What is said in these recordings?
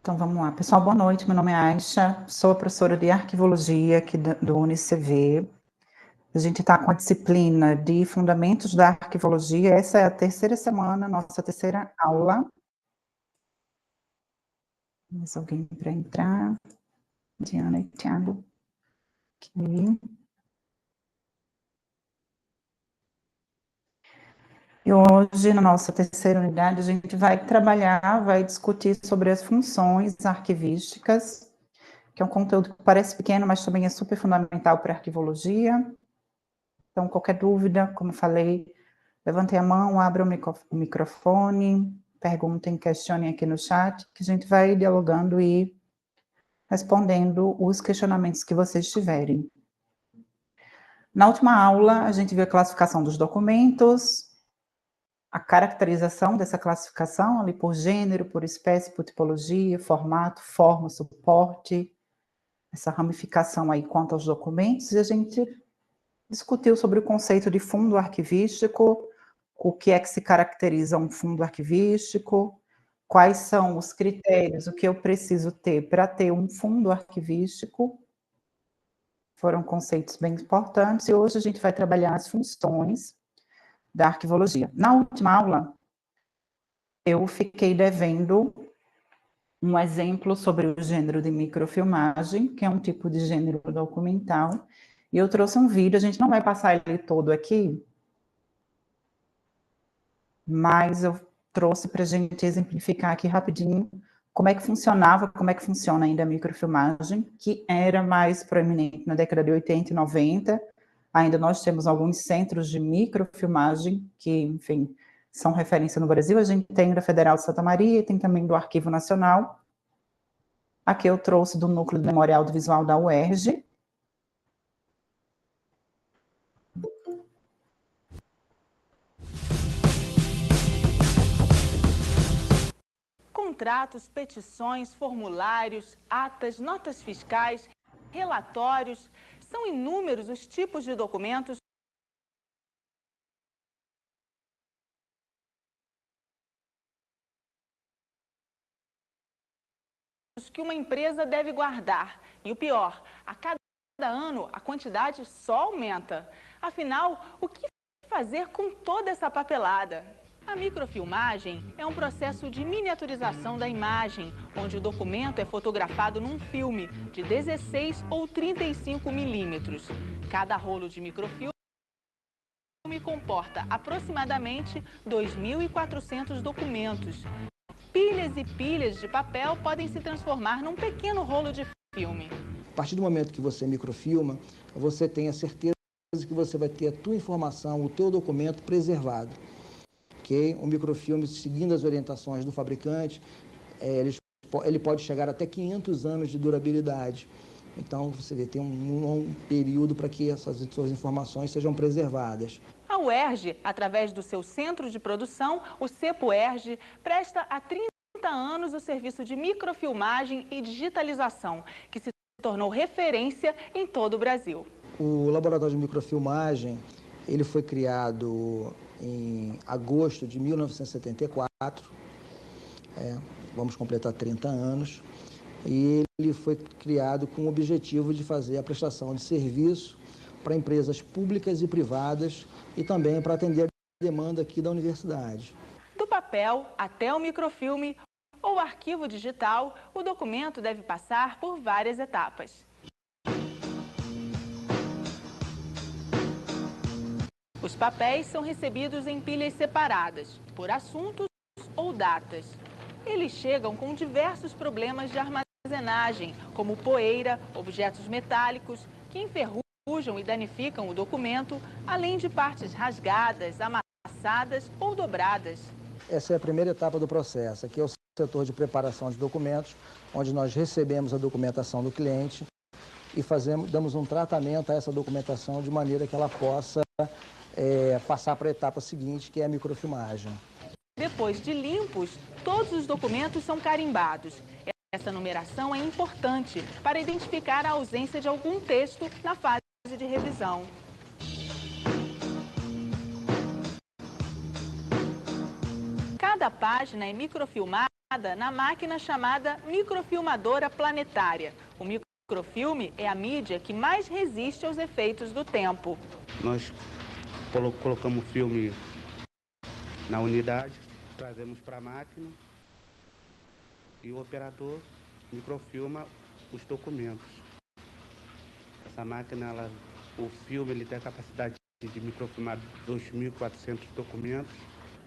Então vamos lá. Pessoal, boa noite. Meu nome é Aisha, sou a professora de arquivologia aqui do UniCV. A gente está com a disciplina de Fundamentos da Arquivologia. Essa é a terceira semana, nossa terceira aula. Mais alguém para entrar? Diana e Thiago. Okay. E hoje, na nossa terceira unidade, a gente vai trabalhar, vai discutir sobre as funções arquivísticas, que é um conteúdo que parece pequeno, mas também é super fundamental para a arquivologia. Então, qualquer dúvida, como falei, levantem a mão, abram o microfone, perguntem, questionem aqui no chat, que a gente vai dialogando e respondendo os questionamentos que vocês tiverem. Na última aula, a gente viu a classificação dos documentos, a caracterização dessa classificação, ali por gênero, por espécie, por tipologia, formato, forma, suporte, essa ramificação aí quanto aos documentos, e a gente discutiu sobre o conceito de fundo arquivístico, o que é que se caracteriza um fundo arquivístico, quais são os critérios, o que eu preciso ter para ter um fundo arquivístico. Foram conceitos bem importantes, e hoje a gente vai trabalhar as funções da arquivologia. Na última aula, eu fiquei devendo um exemplo sobre o gênero de microfilmagem, que é um tipo de gênero documental, e eu trouxe um vídeo, a gente não vai passar ele todo aqui, mas eu trouxe para a gente exemplificar aqui rapidinho como é que funcionava, como é que funciona ainda a microfilmagem, que era mais proeminente na década de 80 e 90, ainda nós temos alguns centros de microfilmagem, que, enfim, são referência no Brasil, a gente tem da Federal de Santa Maria, tem também do Arquivo Nacional. Aqui eu trouxe do Núcleo de Memória Audiovisual da UERJ. Contratos, petições, formulários, atas, notas fiscais, relatórios, são inúmeros os tipos de documentos que uma empresa deve guardar. E o pior, a cada ano a quantidade só aumenta. Afinal, o que fazer com toda essa papelada? A microfilmagem é um processo de miniaturização da imagem, onde o documento é fotografado num filme de 16 ou 35 milímetros. Cada rolo de microfilme comporta aproximadamente 2.400 documentos. Pilhas e pilhas de papel podem se transformar num pequeno rolo de filme. A partir do momento que você microfilma, você tem a certeza que você vai ter a tua informação, o teu documento preservado. Okay? O microfilme, seguindo as orientações do fabricante, ele pode chegar até 500 anos de durabilidade. Então, você vê, tem um longo período para que essas suas informações sejam preservadas. A UERJ, através do seu centro de produção, o CEPUERJ, presta há 30 anos o serviço de microfilmagem e digitalização, que se tornou referência em todo o Brasil. O laboratório de microfilmagem, ele foi criado em agosto de 1974, vamos completar 30 anos, e ele foi criado com o objetivo de fazer a prestação de serviço para empresas públicas e privadas e também para atender a demanda aqui da universidade. Do papel até o microfilme ou arquivo digital, o documento deve passar por várias etapas. Os papéis são recebidos em pilhas separadas, por assuntos ou datas. Eles chegam com diversos problemas de armazenagem, como poeira, objetos metálicos, que enferrujam e danificam o documento, além de partes rasgadas, amassadas ou dobradas. Essa é a primeira etapa do processo. Aqui é o setor de preparação de documentos, onde nós recebemos a documentação do cliente e damos um tratamento a essa documentação de maneira que ela possa passar para a etapa seguinte, que é a microfilmagem. Depois de limpos, todos os documentos são carimbados. Essa numeração é importante para identificar a ausência de algum texto na fase de revisão. Cada página é microfilmada na máquina chamada microfilmadora planetária. O microfilme é a mídia que mais resiste aos efeitos do tempo. Nós colocamos o filme na unidade, trazemos para a máquina e o operador microfilma os documentos. Essa máquina, o filme ele tem a capacidade de microfilmar 2.400 documentos.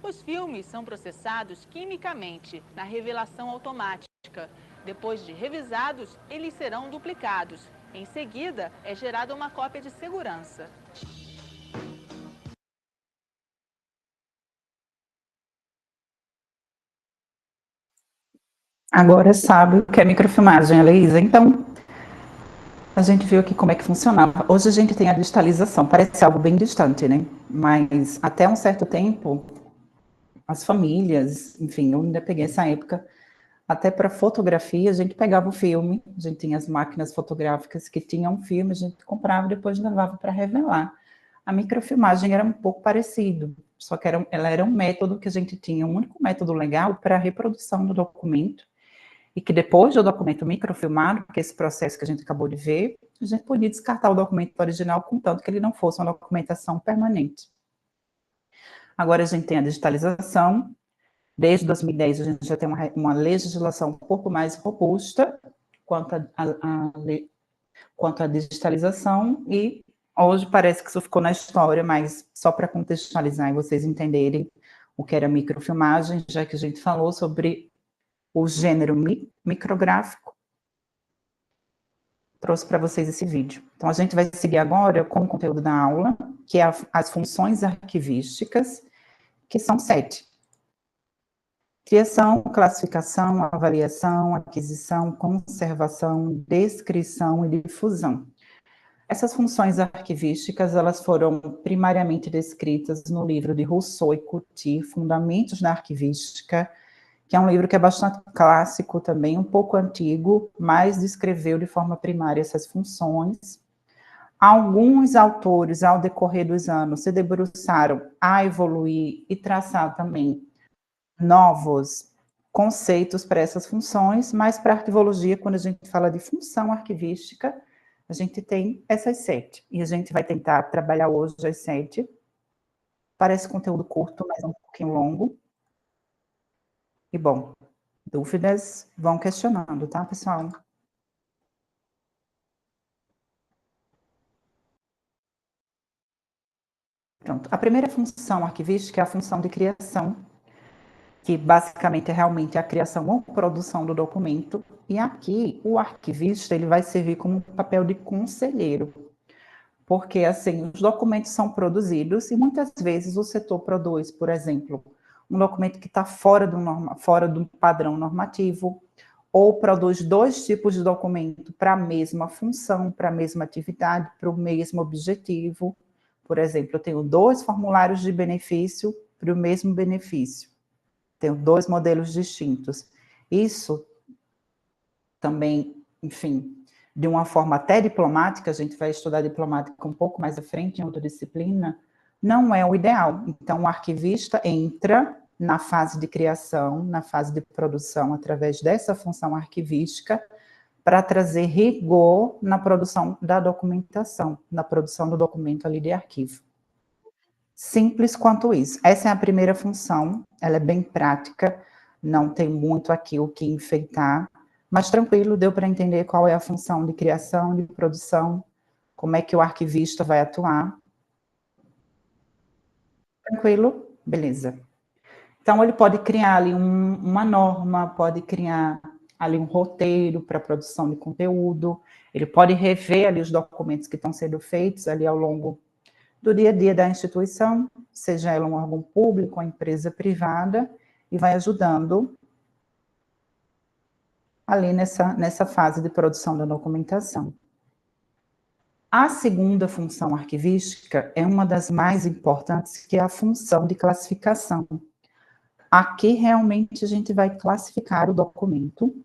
Os filmes são processados quimicamente na revelação automática. Depois de revisados, eles serão duplicados. Em seguida, é gerada uma cópia de segurança. Agora sabe o que é microfilmagem, Heloísa? Então, a gente viu aqui como é que funcionava. Hoje a gente tem a digitalização, parece algo bem distante, né? Mas até um certo tempo, as famílias, enfim, eu ainda peguei essa época, até para fotografia, a gente pegava o filme, a gente tinha as máquinas fotográficas que tinham filme, a gente comprava e depois levava para revelar. A microfilmagem era um pouco parecido, só que ela era um método que a gente tinha, um único método legal para a reprodução do documento, e que depois do documento microfilmado, porque esse processo que a gente acabou de ver, a gente podia descartar o documento original, contanto que ele não fosse uma documentação permanente. Agora a gente tem a digitalização. Desde 2010 a gente já tem uma legislação um pouco mais robusta quanto à digitalização, e hoje parece que isso ficou na história, mas só para contextualizar e vocês entenderem o que era microfilmagem, já que a gente falou sobre o gênero micrográfico, trouxe para vocês esse vídeo. Então, a gente vai seguir agora com o conteúdo da aula, que é as funções arquivísticas, que são 7. Criação, classificação, avaliação, aquisição, conservação, descrição e difusão. Essas funções arquivísticas, elas foram primariamente descritas no livro de Rousseau e Couty, Fundamentos da Arquivística, que é um livro que é bastante clássico também, um pouco antigo, mas descreveu de forma primária essas funções. Alguns autores, ao decorrer dos anos, se debruçaram a evoluir e traçar também novos conceitos para essas funções, mas para a arquivologia, quando a gente fala de função arquivística, a gente tem essas 7, e a gente vai tentar trabalhar hoje as 7. Parece conteúdo curto, mas é um pouquinho longo. E, bom, dúvidas, vão questionando, tá, pessoal? Pronto. A primeira função arquivística é a função de criação, que basicamente é realmente a criação ou produção do documento, e aqui o arquivista ele vai servir como um papel de conselheiro, porque assim, os documentos são produzidos e muitas vezes o setor produz, por exemplo, um documento que está fora do padrão normativo, ou produz 2 tipos de documento para a mesma função, para a mesma atividade, para o mesmo objetivo. Por exemplo, eu tenho 2 formulários de benefício para o mesmo benefício. Tenho 2 modelos distintos. Isso também, enfim, de uma forma até diplomática, a gente vai estudar diplomática um pouco mais à frente, em outra disciplina, não é o ideal. Então, o arquivista entra na fase de criação, na fase de produção, através dessa função arquivística, para trazer rigor na produção da documentação, na produção do documento ali de arquivo. Simples quanto isso. Essa é a primeira função, ela é bem prática, não tem muito aqui o que enfeitar, mas tranquilo, deu para entender qual é a função de criação, de produção, como é que o arquivista vai atuar. Tranquilo? Beleza. Então, ele pode criar ali uma norma, pode criar ali um roteiro para produção de conteúdo, ele pode rever ali os documentos que estão sendo feitos ali ao longo do dia a dia da instituição, seja ela um órgão público ou empresa privada, e vai ajudando ali nessa fase de produção da documentação. A segunda função arquivística é uma das mais importantes, que é a função de classificação. Aqui, realmente, a gente vai classificar o documento.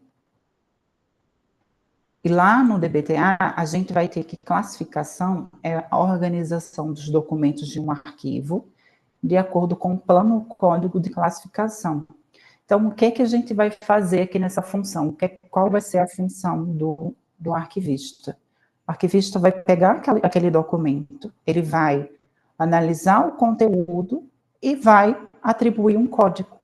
E lá no DBTA, a gente vai ter que classificação é a organização dos documentos de um arquivo, de acordo com o plano código de classificação. Então, o que que a gente vai fazer aqui nessa função? Qual vai ser a função do arquivista? O arquivista vai pegar aquele documento, ele vai analisar o conteúdo e vai atribuir um código.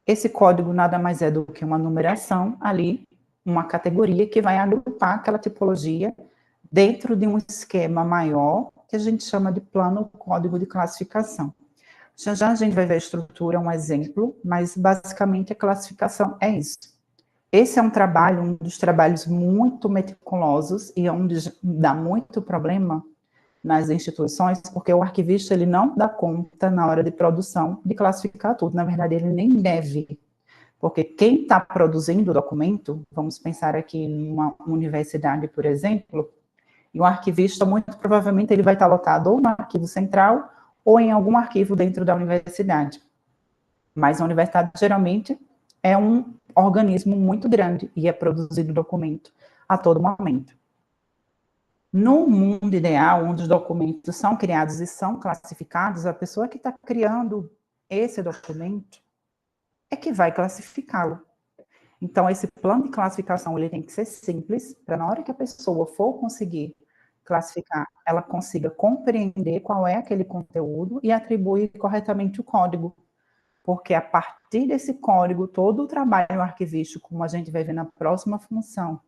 Esse código nada mais é do que uma numeração ali, uma categoria que vai agrupar aquela tipologia dentro de um esquema maior, que a gente chama de plano código de classificação. Já a gente vai ver a estrutura, um exemplo, mas basicamente a classificação é isso. Esse é um dos trabalhos muito meticulosos e onde dá muito problema nas instituições, porque o arquivista ele não dá conta na hora de produção de classificar tudo. Na verdade, ele nem deve, porque quem está produzindo o documento, vamos pensar aqui numa universidade, por exemplo, e o arquivista, muito provavelmente, ele vai estar lotado ou no arquivo central ou em algum arquivo dentro da universidade. Mas a universidade, geralmente, é um organismo muito grande e é produzido documento a todo momento. No mundo ideal, onde os documentos são criados e são classificados, a pessoa que está criando esse documento é que vai classificá-lo. Então, esse plano de classificação ele tem que ser simples, para na hora que a pessoa for conseguir classificar, ela consiga compreender qual é aquele conteúdo e atribuir corretamente o código. Porque a partir desse código, todo o trabalho arquivístico, como a gente vai ver na próxima função,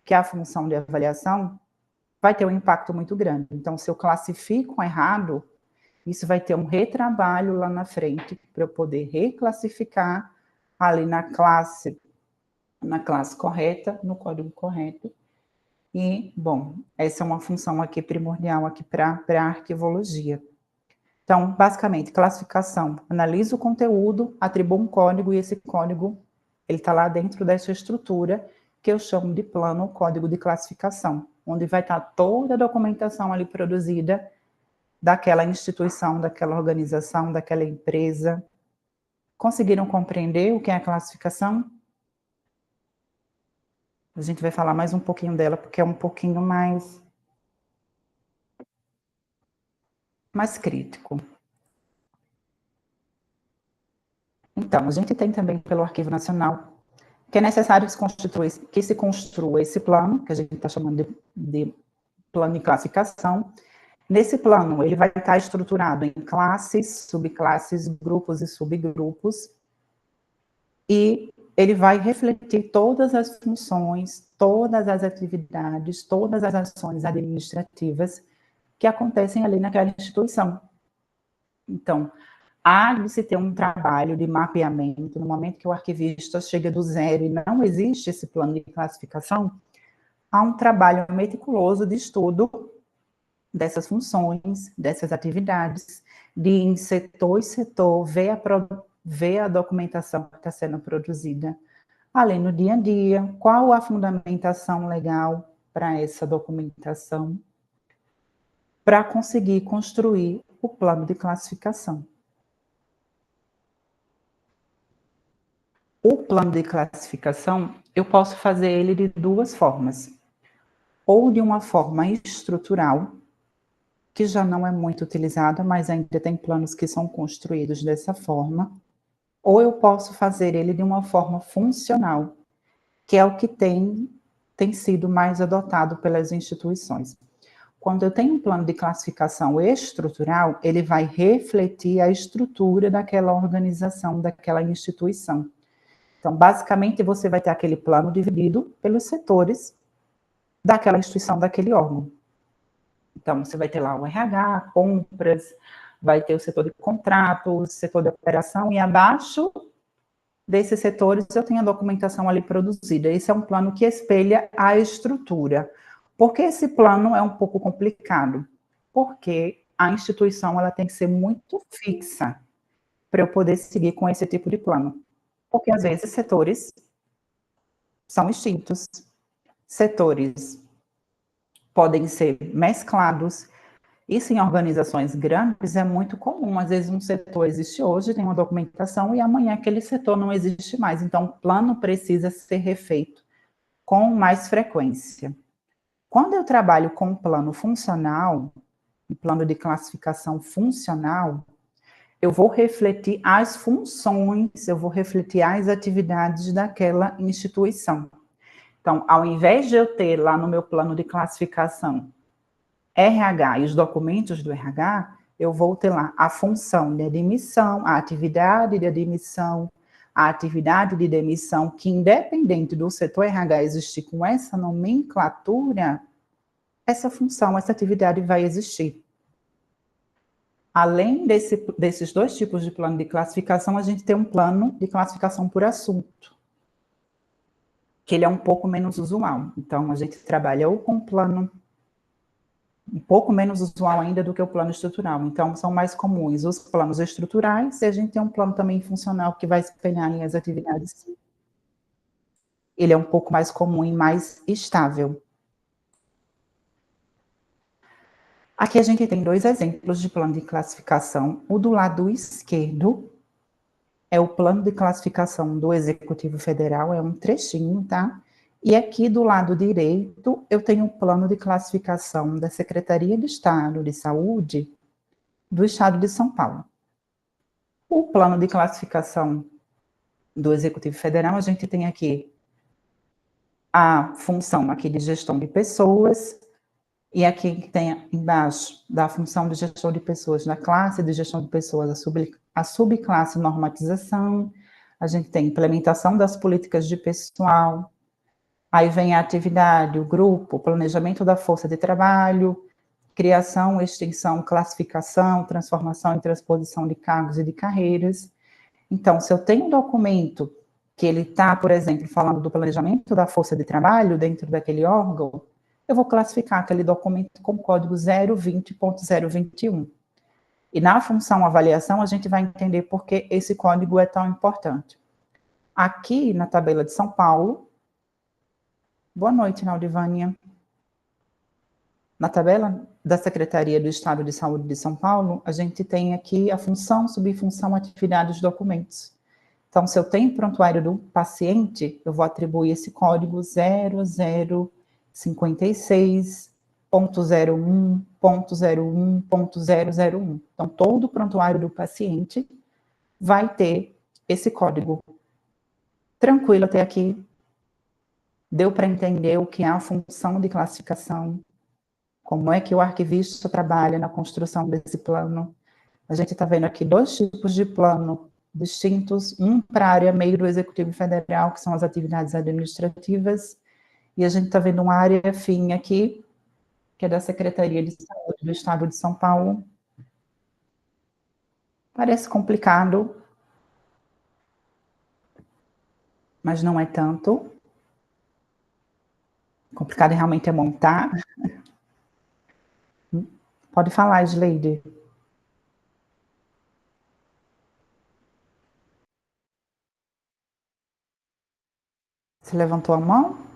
que é a função de avaliação, vai ter um impacto muito grande. Então, se eu classifico errado, isso vai ter um retrabalho lá na frente para eu poder reclassificar ali na classe correta, no código correto. E, bom, essa é uma função aqui primordial aqui para a arquivologia. Então, basicamente, classificação, analisa o conteúdo, atribua um código, e esse código, ele está lá dentro dessa estrutura, que eu chamo de plano código de classificação, onde vai estar toda a documentação ali produzida daquela instituição, daquela organização, daquela empresa. Conseguiram compreender o que é a classificação? A gente vai falar mais um pouquinho dela, porque é um pouquinho mais crítico. Então, a gente tem também pelo Arquivo Nacional, que é necessário que se construa esse plano, que a gente está chamando de plano de classificação. Nesse plano, ele vai estar estruturado em classes, subclasses, grupos e subgrupos, e ele vai refletir todas as funções, todas as atividades, todas as ações administrativas que acontecem ali naquela instituição. Então, há de se ter um trabalho de mapeamento, no momento que o arquivista chega do zero e não existe esse plano de classificação, há um trabalho meticuloso de estudo dessas funções, dessas atividades, de em setor e setor, ver a documentação que está sendo produzida, além no dia a dia, qual a fundamentação legal para essa documentação, para conseguir construir o plano de classificação. O plano de classificação, eu posso fazer ele de duas formas. Ou de uma forma estrutural, que já não é muito utilizada, mas ainda tem planos que são construídos dessa forma. Ou eu posso fazer ele de uma forma funcional, que é o que tem sido mais adotado pelas instituições. Quando eu tenho um plano de classificação estrutural, ele vai refletir a estrutura daquela organização, daquela instituição. Então, basicamente, você vai ter aquele plano dividido pelos setores daquela instituição, daquele órgão. Então, você vai ter lá o RH, compras, vai ter o setor de contratos, setor de operação, e abaixo desses setores eu tenho a documentação ali produzida. Esse é um plano que espelha a estrutura. Por que esse plano é um pouco complicado? Porque a instituição ela tem que ser muito fixa para eu poder seguir com esse tipo de plano. Porque, às vezes, setores são extintos, setores podem ser mesclados. Isso em organizações grandes é muito comum. Às vezes, um setor existe hoje, tem uma documentação, e amanhã aquele setor não existe mais. Então, o plano precisa ser refeito com mais frequência. Quando eu trabalho com um plano funcional, um plano de classificação funcional, eu vou refletir as funções, eu vou refletir as atividades daquela instituição. Então, ao invés de eu ter lá no meu plano de classificação RH e os documentos do RH, eu vou ter lá a função de admissão, a atividade de admissão, a atividade de demissão, que independente do setor RH existir com essa nomenclatura, essa função, essa atividade vai existir. Além desses dois tipos de plano de classificação, a gente tem um plano de classificação por assunto, que ele é um pouco menos usual. Então, a gente trabalha ou com um plano um pouco menos usual ainda do que o plano estrutural. Então, são mais comuns os planos estruturais, e a gente tem um plano também funcional que vai espelhar as atividades. Ele é um pouco mais comum e mais estável. Aqui a gente tem dois exemplos de plano de classificação. O do lado esquerdo é o plano de classificação do Executivo Federal, é um trechinho, tá? E aqui do lado direito, eu tenho o plano de classificação da Secretaria de Estado de Saúde do Estado de São Paulo. O plano de classificação do Executivo Federal, a gente tem aqui a função aqui de gestão de pessoas, e aqui tem embaixo da função de gestão de pessoas na classe de gestão de pessoas, a subclasse normatização, a gente tem implementação das políticas de pessoal, aí vem a atividade, o grupo, planejamento da força de trabalho, criação, extinção, classificação, transformação e transposição de cargos e de carreiras. Então, se eu tenho um documento que ele está, por exemplo, falando do planejamento da força de trabalho dentro daquele órgão, eu vou classificar aquele documento com código 020.021. E na função avaliação, a gente vai entender por que esse código é tão importante. Aqui, na tabela de São Paulo, boa noite, Naudivânia. Na tabela da Secretaria do Estado de Saúde de São Paulo, a gente tem aqui a função, subfunção, atividade dos documentos. Então, se eu tenho prontuário do paciente, eu vou atribuir esse código 0056.01.01.001. Então, todo o prontuário do paciente vai ter esse código. Tranquilo até aqui? Deu para entender o que é a função de classificação? Como é que o arquivista trabalha na construção desse plano? A gente está vendo aqui dois tipos de plano distintos, um para a área meio do Executivo Federal, que são as atividades administrativas, e a gente está vendo uma área fim aqui, que é da Secretaria de Saúde do Estado de São Paulo. Parece complicado, mas não é tanto. Complicado realmente é montar. Pode falar, Sleide. Você levantou a mão?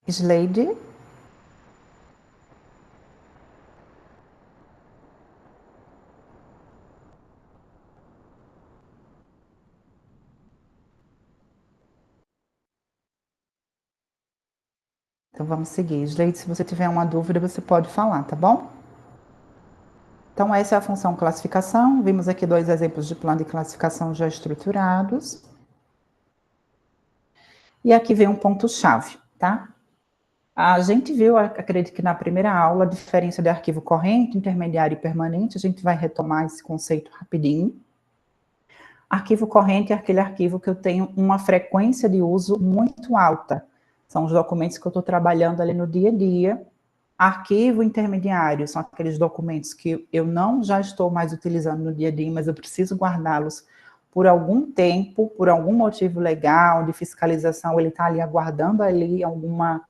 Sleide? Então, vamos seguir. Sleide, se você tiver uma dúvida, você pode falar, tá bom? Então, essa é a função classificação. Vimos aqui dois exemplos de plano de classificação já estruturados. E aqui vem um ponto-chave, tá? A gente viu, acredito que na primeira aula, a diferença de arquivo corrente, intermediário e permanente. A gente vai retomar esse conceito rapidinho. Arquivo corrente é aquele arquivo que eu tenho uma frequência de uso muito alta. São os documentos que eu estou trabalhando ali no dia a dia. Arquivo intermediário são aqueles documentos que eu não já estou mais utilizando no dia a dia, mas eu preciso guardá-los por algum tempo, por algum motivo legal, de fiscalização, ele está ali aguardando ali alguma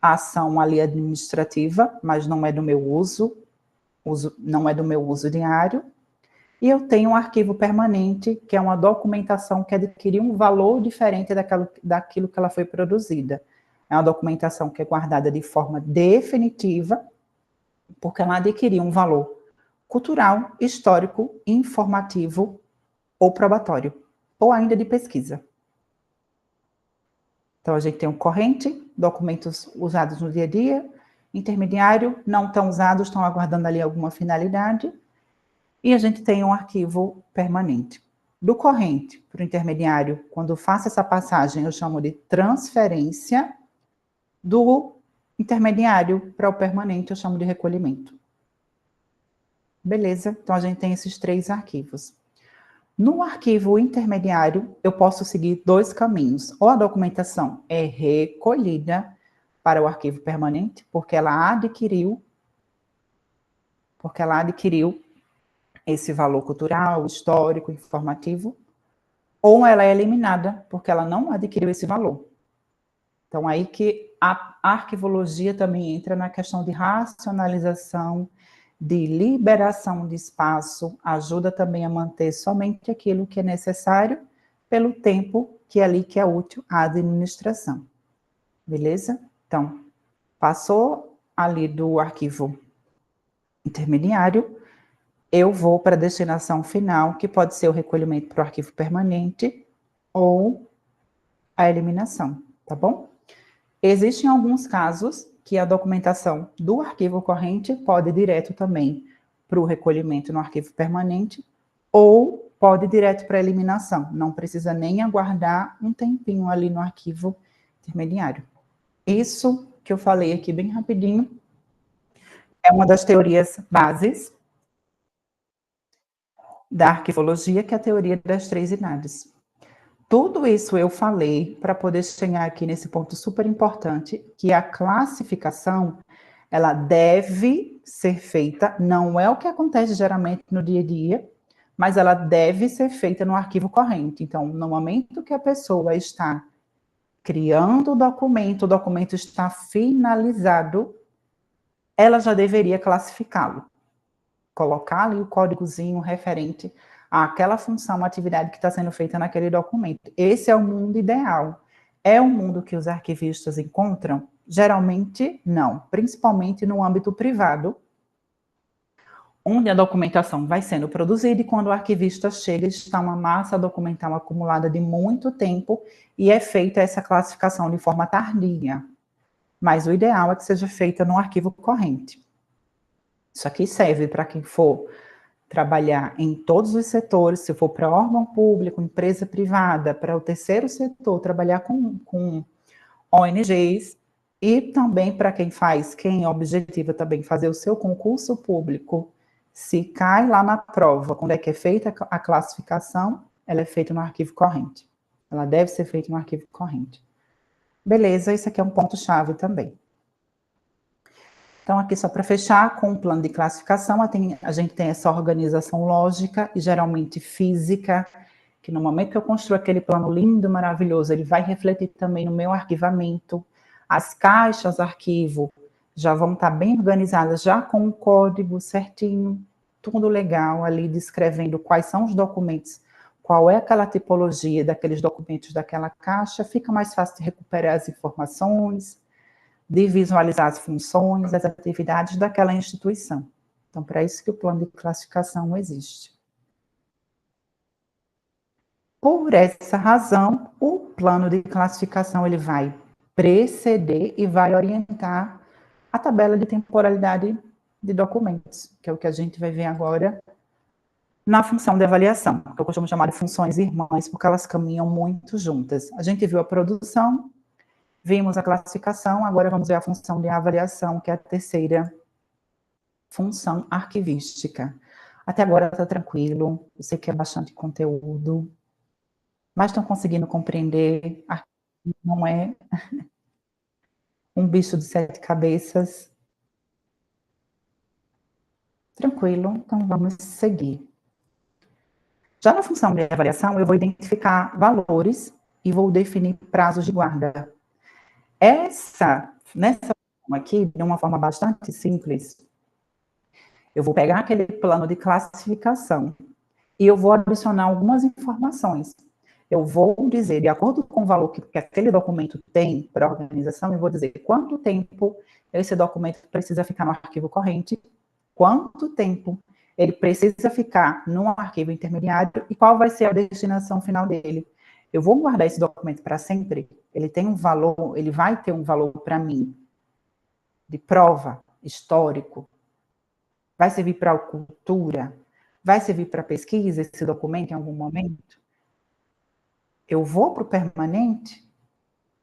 ação ali administrativa, mas não é do meu uso, não é do meu uso diário. E eu tenho um arquivo permanente, que é uma documentação que adquiriu um valor diferente daquilo que ela foi produzida. É uma documentação que é guardada de forma definitiva, porque ela adquiriu um valor cultural, histórico, informativo ou probatório, ou ainda de pesquisa. Então, a gente tem o corrente, documentos usados no dia a dia. Intermediário, não tão usados, estão aguardando ali alguma finalidade. E a gente tem um arquivo permanente. Do corrente para o intermediário, quando eu faço essa passagem, eu chamo de transferência. Do intermediário para o permanente, eu chamo de recolhimento. Beleza? Então, a gente tem esses 3 arquivos. No arquivo intermediário, eu posso seguir 2 caminhos. Ou a documentação é recolhida para o arquivo permanente, porque ela adquiriu esse valor cultural, histórico, informativo, ou ela é eliminada, porque ela não adquiriu esse valor. Então, aí que a arquivologia também entra na questão de racionalização, de liberação de espaço, ajuda também a manter somente aquilo que é necessário pelo tempo que é útil à administração. Beleza? Então, passou ali do arquivo intermediário, eu vou para a destinação final, que pode ser o recolhimento para o arquivo permanente ou a eliminação, tá bom? Existem alguns casos que a documentação do arquivo corrente pode ir direto também para o recolhimento no arquivo permanente ou pode ir direto para a eliminação. Não precisa nem aguardar um tempinho ali no arquivo intermediário. Isso que eu falei aqui bem rapidinho é uma das teorias bases da arquivologia, que é a teoria das 3 idades. Tudo isso eu falei para poder chegar aqui nesse ponto super importante, que a classificação, ela deve ser feita, não é o que acontece geralmente no dia a dia, mas ela deve ser feita no arquivo corrente. Então, no momento que a pessoa está criando o documento está finalizado, ela já deveria classificá-lo. Colocar ali o códigozinho referente àquela função, atividade que está sendo feita naquele documento. Esse é o mundo ideal. É o mundo que os arquivistas encontram? Geralmente, não. Principalmente no âmbito privado, onde a documentação vai sendo produzida e quando o arquivista chega, está uma massa documental acumulada de muito tempo e é feita essa classificação de forma tardia. Mas o ideal é que seja feita no arquivo corrente. Isso aqui serve para quem for trabalhar em todos os setores, se for para órgão público, empresa privada, para o terceiro setor, trabalhar com ONGs, e também para quem objetiva também fazer o seu concurso público, se cai lá na prova, quando é que é feita a classificação, ela é feita no arquivo corrente. Ela deve ser feita no arquivo corrente. Beleza, isso aqui é um ponto-chave também. Então, aqui só para fechar, com o plano de classificação, a gente tem essa organização lógica e geralmente física, que no momento que eu construo aquele plano lindo, maravilhoso, ele vai refletir também no meu arquivamento. As caixas arquivo já vão estar bem organizadas, já com o código certinho, tudo legal ali, descrevendo quais são os documentos, qual é aquela tipologia daqueles documentos daquela caixa, fica mais fácil de recuperar as informações, de visualizar as funções, as atividades daquela instituição. Então, para isso que o plano de classificação existe. Por essa razão, o plano de classificação ele vai preceder e vai orientar a tabela de temporalidade de documentos, que é o que a gente vai ver agora na função de avaliação, que eu costumo chamar de funções irmãs, porque elas caminham muito juntas. A gente viu a produção, vimos a classificação, agora vamos ver a função de avaliação, que é a terceira função arquivística. Até agora está tranquilo, eu sei que é bastante conteúdo, mas estão conseguindo compreender, não é um bicho de 7 cabeças. Tranquilo, então vamos seguir. Já na função de avaliação, eu vou identificar valores e vou definir prazos de guarda. Nessa forma aqui, de uma forma bastante simples, eu vou pegar aquele plano de classificação e eu vou adicionar algumas informações. Eu vou dizer, de acordo com o valor que aquele documento tem para a organização, eu vou dizer quanto tempo esse documento precisa ficar no arquivo corrente, quanto tempo ele precisa ficar no arquivo intermediário e qual vai ser a destinação final dele. Eu vou guardar esse documento para sempre? Ele tem um valor, ele vai ter um valor para mim, de prova, histórico? Vai servir para a cultura? Vai servir para pesquisa esse documento em algum momento? Eu vou para o permanente?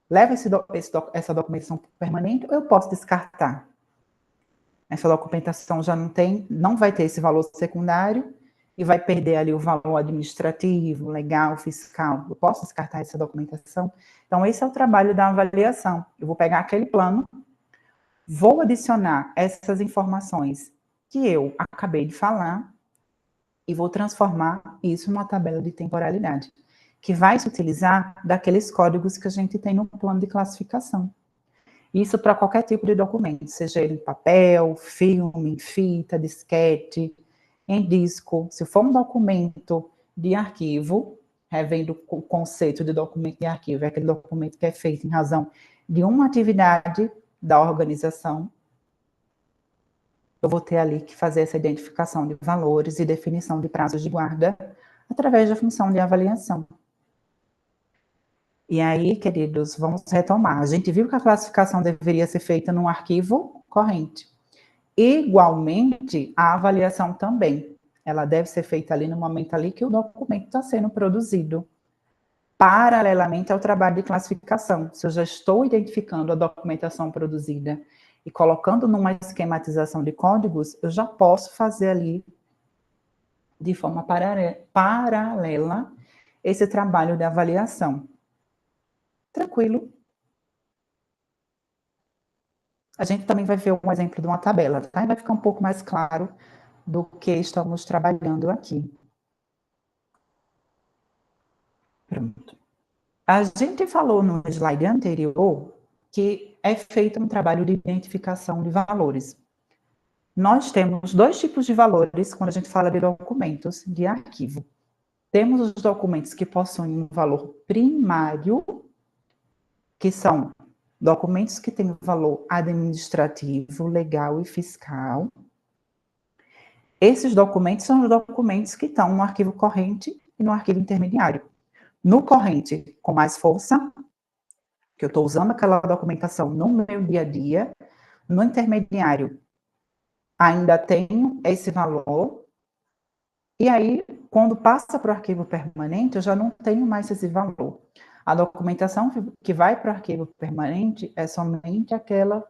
Levo essa documentação para o permanente ou eu posso descartar? Essa documentação já não vai ter esse valor secundário e vai perder ali o valor administrativo, legal, fiscal. Eu posso descartar essa documentação? Então, esse é o trabalho da avaliação. Eu vou pegar aquele plano, vou adicionar essas informações que eu acabei de falar e vou transformar isso numa tabela de temporalidade, que vai se utilizar daqueles códigos que a gente tem no plano de classificação. Isso para qualquer tipo de documento, seja ele em papel, filme, fita, disquete, em disco. Se for um documento de arquivo, revendo o conceito de documento de arquivo, é aquele documento que é feito em razão de uma atividade da organização, eu vou ter ali que fazer essa identificação de valores e definição de prazos de guarda através da função de avaliação. E aí, queridos, vamos retomar. A gente viu que a classificação deveria ser feita num arquivo corrente. Igualmente, a avaliação também. Ela deve ser feita ali no momento ali que o documento está sendo produzido. Paralelamente ao trabalho de classificação. Se eu já estou identificando a documentação produzida e colocando numa esquematização de códigos, eu já posso fazer ali, de forma paralela, esse trabalho de avaliação. Tranquilo. A gente também vai ver um exemplo de uma tabela, tá? E vai ficar um pouco mais claro do que estamos trabalhando aqui. Pronto. A gente falou no slide anterior que é feito um trabalho de identificação de valores. Nós temos dois tipos de valores quando a gente fala de documentos de arquivo. Temos os documentos que possuem um valor primário, que são documentos que têm valor administrativo, legal e fiscal. Esses documentos são os documentos que estão no arquivo corrente e no arquivo intermediário. No corrente, com mais força, que eu estou usando aquela documentação no meu dia a dia. No intermediário, ainda tenho esse valor. E aí, quando passa para o arquivo permanente, eu já não tenho mais esse valor. A documentação que vai para o arquivo permanente é somente aquela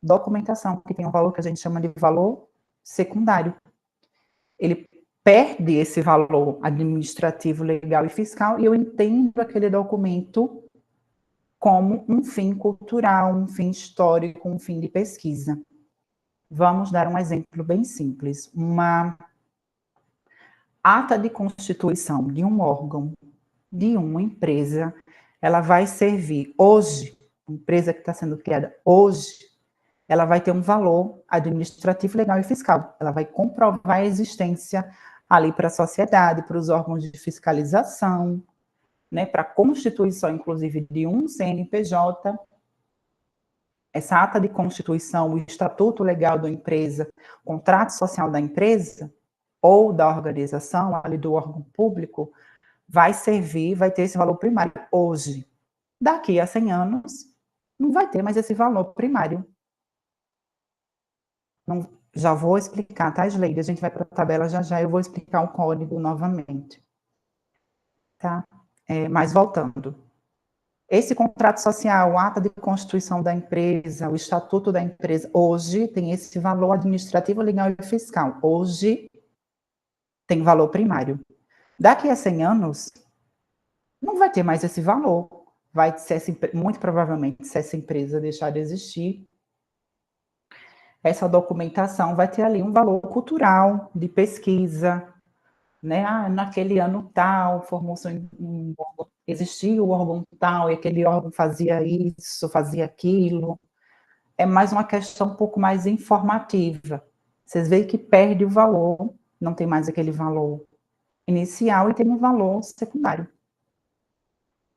documentação que tem um valor que a gente chama de valor secundário. Ele perde esse valor administrativo, legal e fiscal, e eu entendo aquele documento como um fim cultural, um fim histórico, um fim de pesquisa. Vamos dar um exemplo bem simples. Uma ata de constituição de um órgão, de uma empresa, ela vai servir hoje, a empresa que está sendo criada hoje, ela vai ter um valor administrativo, legal e fiscal. Ela vai comprovar a existência ali para a sociedade, para os órgãos de fiscalização, né, para a constituição, inclusive, de um CNPJ. Essa ata de constituição, o estatuto legal da empresa, o contrato social da empresa ou da organização, ali do órgão público, vai servir, vai ter esse valor primário hoje. Daqui a 100 anos, não vai ter mais esse valor primário. Não, já vou explicar, tá, Sleide? A gente vai para a tabela já, eu vou explicar o código novamente. Tá? Mas voltando. Esse contrato social, o ata de constituição da empresa, o estatuto da empresa, hoje tem esse valor administrativo, legal e fiscal. Hoje tem valor primário. Daqui a 100 anos, não vai ter mais esse valor. Vai ser, muito provavelmente, se essa empresa deixar de existir, essa documentação vai ter ali um valor cultural, de pesquisa, né? Naquele ano tal, formou-se um órgão, existia o órgão tal, e aquele órgão fazia isso, fazia aquilo. É mais uma questão um pouco mais informativa. Vocês veem que perde o valor, não tem mais aquele valor inicial e tem um valor secundário.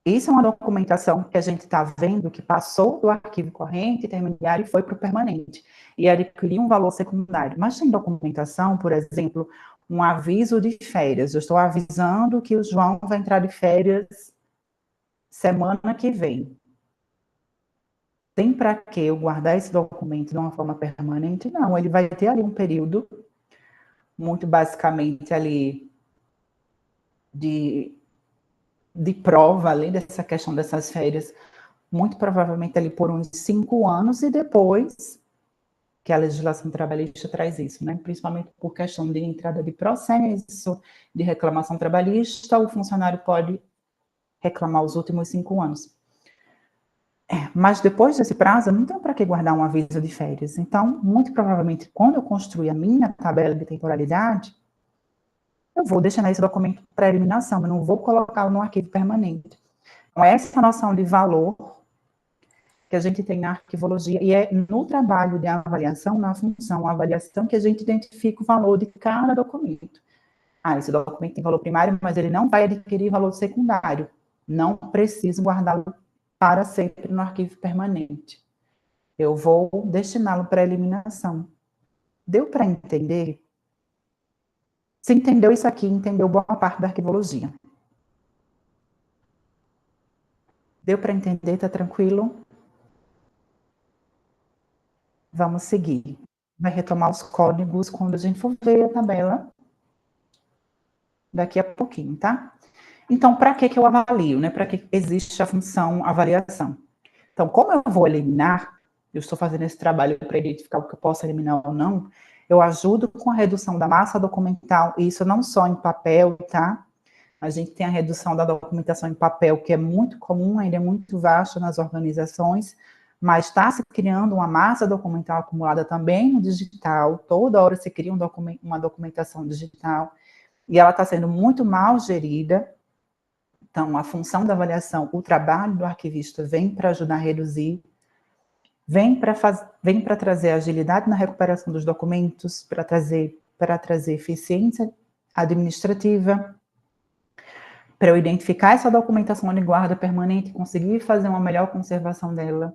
Isso é uma documentação que a gente está vendo que passou do arquivo corrente, intermediário, e foi para o permanente, e adquiriu um valor secundário. Mas tem documentação, por exemplo, um aviso de férias. Eu estou avisando que o João vai entrar de férias semana que vem. Tem para que eu guardar esse documento de uma forma permanente? Não, ele vai ter ali um período, muito basicamente ali, de prova, além dessa questão dessas férias, muito provavelmente ali por uns 5 anos, e depois que a legislação trabalhista traz isso, né? Principalmente por questão de entrada de processo, de reclamação trabalhista, o funcionário pode reclamar os últimos 5 anos. Mas depois desse prazo, eu não tenho para que guardar um aviso de férias. Então, muito provavelmente, quando eu construir a minha tabela de temporalidade, eu vou destinar esse documento para eliminação, eu não vou colocá-lo no arquivo permanente. Então, essa noção de valor que a gente tem na arquivologia, e é no trabalho de avaliação, na função avaliação, que a gente identifica o valor de cada documento. Esse documento tem valor primário, mas ele não vai adquirir valor secundário. Não preciso guardá-lo para sempre no arquivo permanente. Eu vou destiná-lo para eliminação. Deu para entender? Se entendeu isso aqui, entendeu boa parte da arquivologia. Deu para entender? Está tranquilo? Vamos seguir. Vai retomar os códigos quando a gente for ver a tabela daqui a pouquinho, tá? Então, para que eu avalio, né? Para que existe a função avaliação? Então, como eu vou eliminar, eu estou fazendo esse trabalho para identificar o que eu posso eliminar ou não, eu ajudo com a redução da massa documental, e isso não só em papel, tá? A gente tem a redução da documentação em papel, que é muito comum, ainda é muito vasto nas organizações, mas está se criando uma massa documental acumulada também no digital, toda hora se cria uma documentação digital, e ela está sendo muito mal gerida. Então, a função da avaliação, o trabalho do arquivista vem para ajudar a reduzir, vem para trazer agilidade na recuperação dos documentos, para trazer eficiência administrativa, para eu identificar essa documentação de guarda permanente, conseguir fazer uma melhor conservação dela,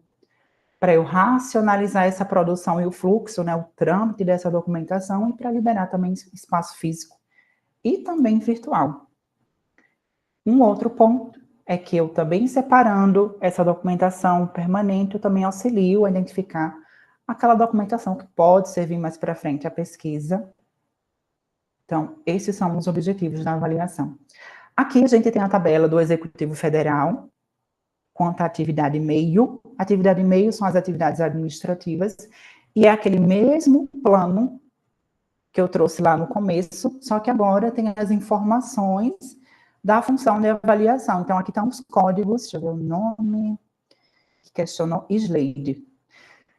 para eu racionalizar essa produção e o fluxo, né, o trâmite dessa documentação, e para liberar também espaço físico e também virtual. Um outro ponto é que eu também separando essa documentação permanente, eu também auxilio a identificar aquela documentação que pode servir mais para frente à pesquisa. Então, esses são os objetivos da avaliação. Aqui a gente tem a tabela do Executivo Federal, quanto à atividade meio. Atividade meio são as atividades administrativas, e é aquele mesmo plano que eu trouxe lá no começo, só que agora tem as informações da função de avaliação. Então, aqui estão os códigos, deixa eu ver o nome, que questionou Slade.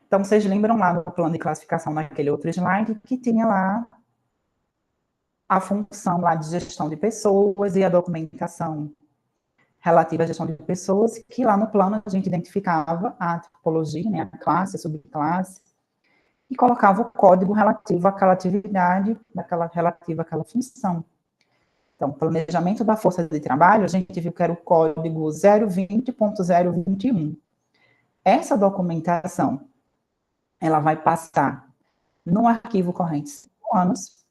Então, vocês lembram lá no plano de classificação, naquele outro slide, que tinha lá a função lá de gestão de pessoas e a documentação relativa à gestão de pessoas, que lá no plano a gente identificava a tipologia, né, a classe, a subclasse, e colocava o código relativo àquela atividade, relativa àquela função. Então, planejamento da força de trabalho, a gente viu que era o código 020.021. Essa documentação, ela vai passar no arquivo corrente 5 anos.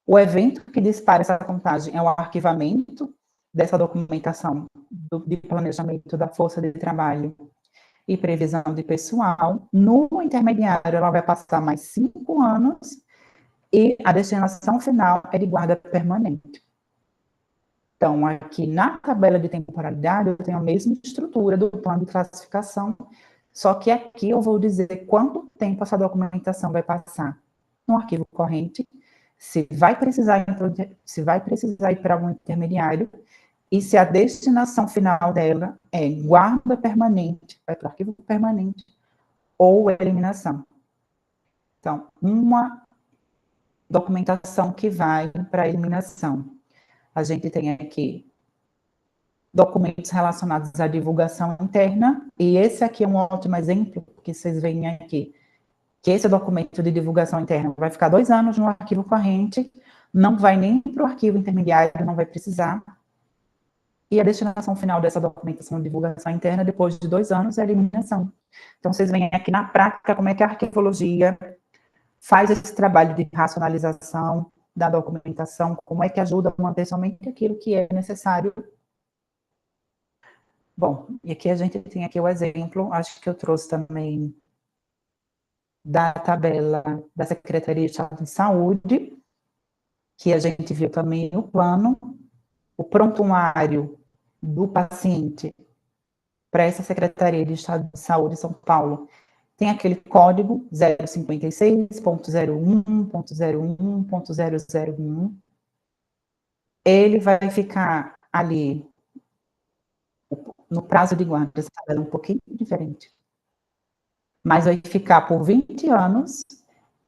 O evento que dispara essa contagem é o arquivamento dessa documentação de planejamento da força de trabalho e previsão de pessoal. No intermediário, ela vai passar mais 5 anos, e a destinação final é de guarda permanente. Então, aqui na tabela de temporalidade, eu tenho a mesma estrutura do plano de classificação, só que aqui eu vou dizer quanto tempo essa documentação vai passar no arquivo corrente, se vai precisar ir para algum intermediário, e se a destinação final dela é guarda permanente, vai para o arquivo permanente, ou eliminação. Então, uma documentação que vai para eliminação. A gente tem aqui documentos relacionados à divulgação interna, e esse aqui é um ótimo exemplo, porque vocês veem aqui, que esse documento de divulgação interna vai ficar 2 anos no arquivo corrente, não vai nem para o arquivo intermediário, não vai precisar, e a destinação final dessa documentação de divulgação interna, depois de 2 anos, é a eliminação. Então, vocês veem aqui na prática como é que a arquivologia faz esse trabalho de racionalização da documentação, como é que ajuda a manter somente aquilo que é necessário Bom, e aqui a gente tem aqui o exemplo, acho que eu trouxe também da tabela da Secretaria de Estado de Saúde, que a gente viu também o plano, o prontuário do paciente para essa Secretaria de Estado de Saúde de São Paulo. Tem aquele código 056.01.01.001. Ele vai ficar ali no prazo de guarda, essa tabela é um pouquinho diferente, mas vai ficar por 20 anos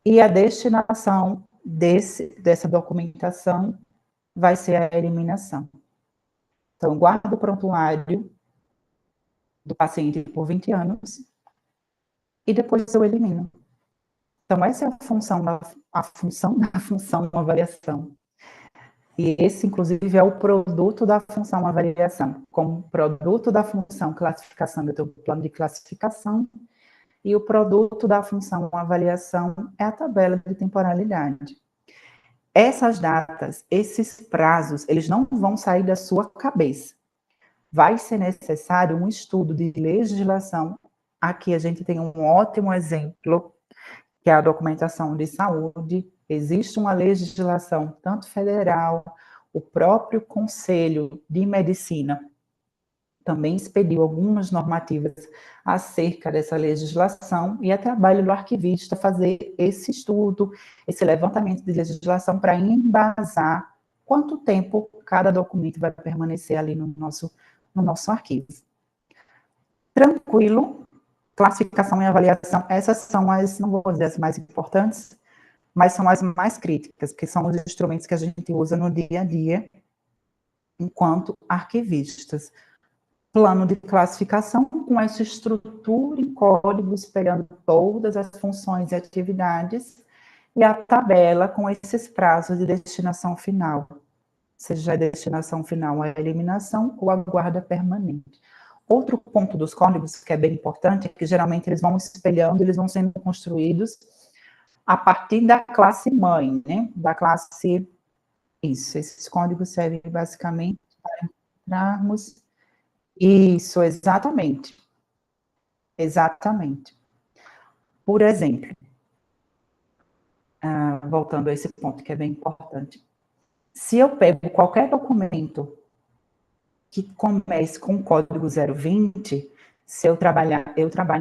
e a destinação dessa documentação vai ser a eliminação. Então, guarda o prontuário do paciente por 20 anos e depois eu elimino. Então, essa é a função da avaliação. E esse, inclusive, é o produto da função avaliação. Como produto da função classificação, eu tenho o plano de classificação, e o produto da função avaliação é a tabela de temporalidade. Essas datas, esses prazos, eles não vão sair da sua cabeça. Vai ser necessário um estudo de legislação. Aqui a gente tem um ótimo exemplo, que é a documentação de saúde. Existe uma legislação, tanto federal, o próprio Conselho de Medicina também expediu algumas normativas acerca dessa legislação, e é trabalho do arquivista fazer esse estudo, esse levantamento de legislação para embasar quanto tempo cada documento vai permanecer ali no nosso arquivo. Tranquilo, classificação e avaliação, essas são as, não vou dizer as mais importantes, mas são as mais críticas, que são os instrumentos que a gente usa no dia a dia, enquanto arquivistas. Plano de classificação com essa estrutura em código, espelhando todas as funções e atividades, e a tabela com esses prazos de destinação final, seja a destinação final a eliminação ou a guarda permanente. Outro ponto dos códigos que é bem importante é que geralmente eles vão espelhando, eles vão sendo construídos a partir da classe mãe, né? Da classe... Isso, esses códigos servem basicamente para encontrarmos... Isso, exatamente. Exatamente. Por exemplo, voltando a esse ponto que é bem importante, se eu pego qualquer documento que comece com o código 020, se eu trabalho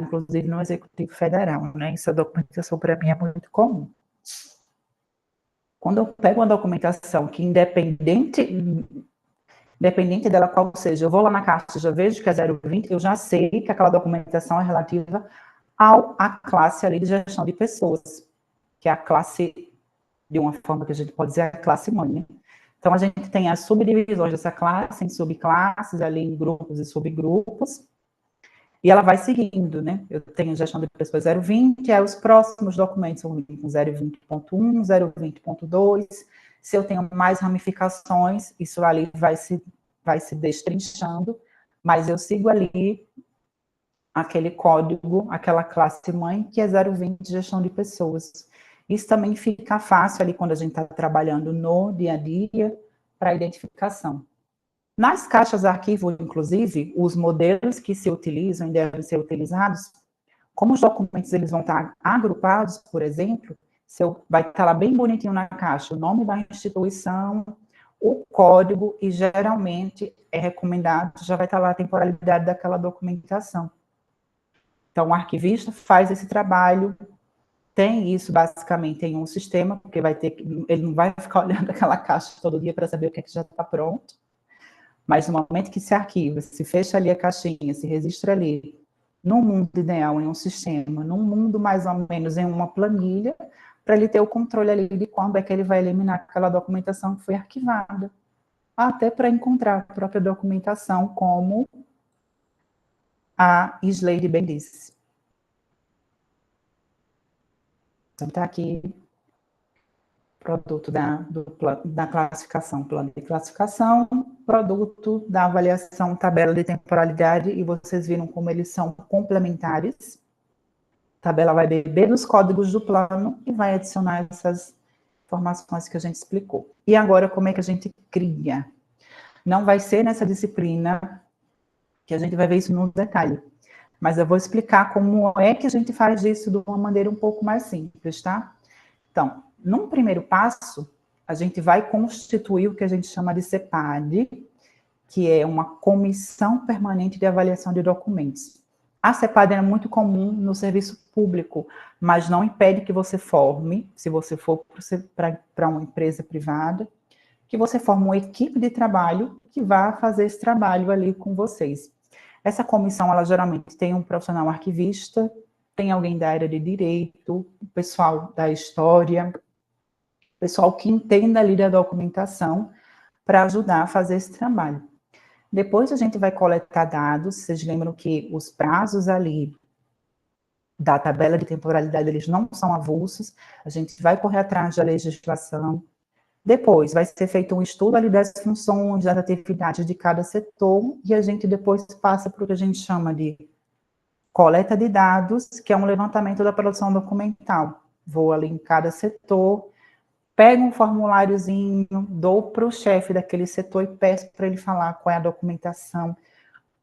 inclusive no Executivo Federal, né? Essa documentação para mim é muito comum. Quando eu pego uma documentação que independente dela qual seja, eu vou lá na caixa, já vejo que é 020, eu já sei que aquela documentação é relativa à classe ali de gestão de pessoas, que é a classe, de uma forma que a gente pode dizer, a classe mãe, né? Então, a gente tem as subdivisões dessa classe em subclasses, ali em grupos e subgrupos, e ela vai seguindo, né? Eu tenho gestão de pessoas 020, aí os próximos documentos vão vir com 020.1, 020.2, se eu tenho mais ramificações, isso ali vai se destrinchando, mas eu sigo ali aquele código, aquela classe mãe, que é 020, gestão de pessoas. Isso também fica fácil ali quando a gente está trabalhando no dia a dia para identificação. Nas caixas arquivo, inclusive, os modelos que se utilizam e devem ser utilizados, como os documentos eles vão estar agrupados, por exemplo, vai estar lá bem bonitinho na caixa o nome da instituição, o código, e geralmente é recomendado, já vai estar lá a temporalidade daquela documentação. Então, o arquivista faz esse trabalho, tem isso basicamente em um sistema, porque ele não vai ficar olhando aquela caixa todo dia para saber o que é que já está pronto, mas no momento que se arquiva, se fecha ali a caixinha, se registra ali, num mundo ideal, em um sistema, num mundo mais ou menos em uma planilha, para ele ter o controle ali de quando é que ele vai eliminar aquela documentação que foi arquivada, até para encontrar a própria documentação, como a Sleide bem disse. Então, está aqui produto da classificação, plano de classificação, produto da avaliação, tabela de temporalidade, e vocês viram como eles são complementares. A tabela vai beber dos códigos do plano e vai adicionar essas informações que a gente explicou. E agora, como é que a gente cria? Não vai ser nessa disciplina que a gente vai ver isso no detalhe. Mas eu vou explicar como é que a gente faz isso de uma maneira um pouco mais simples, tá? Então, num primeiro passo, a gente vai constituir o que a gente chama de CEPAD, que é uma Comissão Permanente de Avaliação de Documentos. A CEPAD é muito comum no serviço público, mas não impede que você forme, se você for para uma empresa privada, que você forme uma equipe de trabalho que vá fazer esse trabalho ali com vocês. Essa comissão, ela geralmente tem um profissional arquivista, tem alguém da área de direito, o pessoal da história, pessoal que entenda ali da documentação para ajudar a fazer esse trabalho. Depois a gente vai coletar dados, vocês lembram que os prazos ali da tabela de temporalidade, eles não são avulsos, a gente vai correr atrás da legislação. Depois vai ser feito um estudo ali das funções, das atividades de cada setor, e a gente depois passa para o que a gente chama de coleta de dados, que é um levantamento da produção documental. Vou ali em cada setor, pego um formuláriozinho, dou para o chefe daquele setor e peço para ele falar qual é a documentação,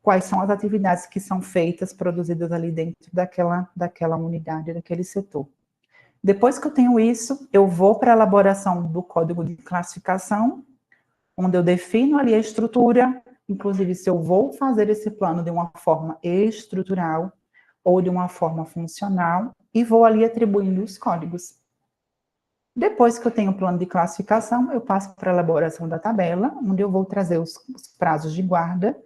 quais são as atividades que são feitas, produzidas ali dentro daquela unidade, daquele setor. Depois que eu tenho isso, eu vou para a elaboração do código de classificação, onde eu defino ali a estrutura, inclusive se eu vou fazer esse plano de uma forma estrutural ou de uma forma funcional, e vou ali atribuindo os códigos. Depois que eu tenho o plano de classificação, eu passo para a elaboração da tabela, onde eu vou trazer os prazos de guarda